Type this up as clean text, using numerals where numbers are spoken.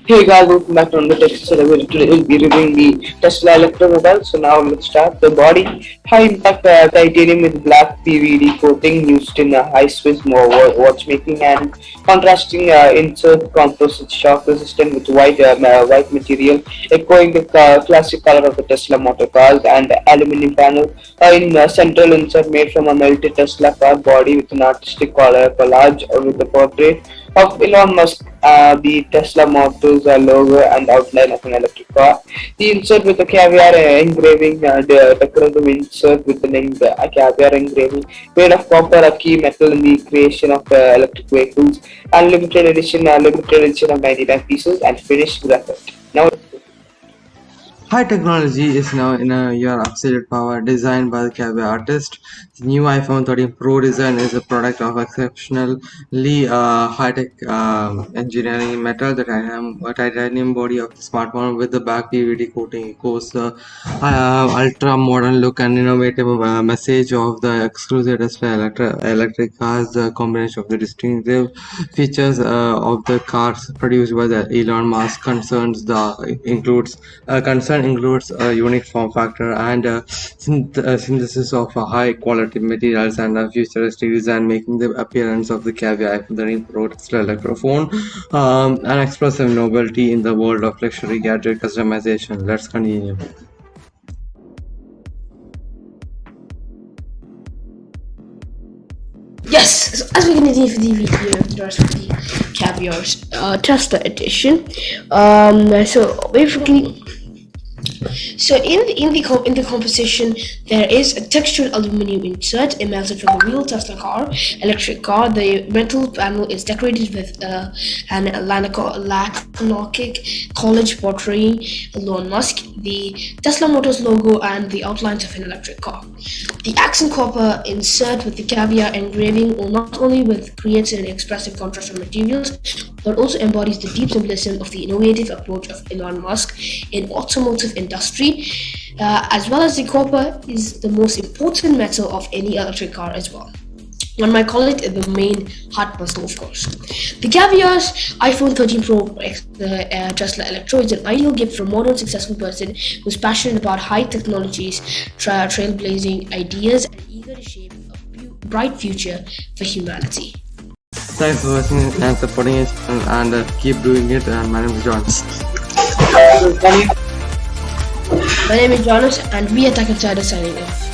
Hey guys, welcome back to another tech celebrity. Today we'll be reviewing the Tesla Electro mobile. So now let's start. The body, high impact titanium with black PVD coating used in high Swiss watchmaking and contrasting insert composite shock resistant with white material, echoing the classic color of the Tesla motor cars and aluminum panel in central insert made from a melted Tesla car body with an artistic collage with a portrait of Elon Musk, the Tesla Motors logo and outline of an electric car. The insert with a caviar engraving, the decorative insert with an caviar engraving made of copper, a key metal in the creation of electric vehicles, and limited edition of 99 pieces and finished graphite. Now, High technology is now in your absolute power, designed by the Cabe artist. The new iPhone 13 Pro design is a product of exceptionally high-tech engineering metal. The titanium body of the smartphone with the back PVD coating echoes the ultra-modern look and innovative message of the exclusive Tesla electric cars. The combination of the distinctive features of the cars produced by the Elon Musk concern includes a unique form factor and synthesis of high quality materials and a futuristic design, making the appearance of the caviar the Pro Tesla electrophone an expressive novelty in the world of luxury gadget customization. Let's continue. Yes, so as we can see for the video, there's the Caviar's Tesla edition. So basically, in the composition, there is a textured aluminum insert embedded from a real Tesla car, electric car. The metal panel is decorated with an laconic college portraying Elon Musk, the Tesla Motors logo, and the outlines of an electric car. The accent copper insert with the caviar engraving will not only creates an expressive contrast of materials, but also embodies the deep symbolism of the innovative approach of Elon Musk in automotive industry, as well as the copper is the most important metal of any electric car as well. One might call it the main heart muscle, of course. The Caviar's iPhone 13 Pro X, Tesla Electro is an ideal gift for a modern, successful person who's passionate about high technologies, trailblazing ideas, and eager to shape a bright future for humanity. Thanks for watching and supporting it and keep doing it. And my name is John. My name is Jonas, and we are Tech Insider signing off.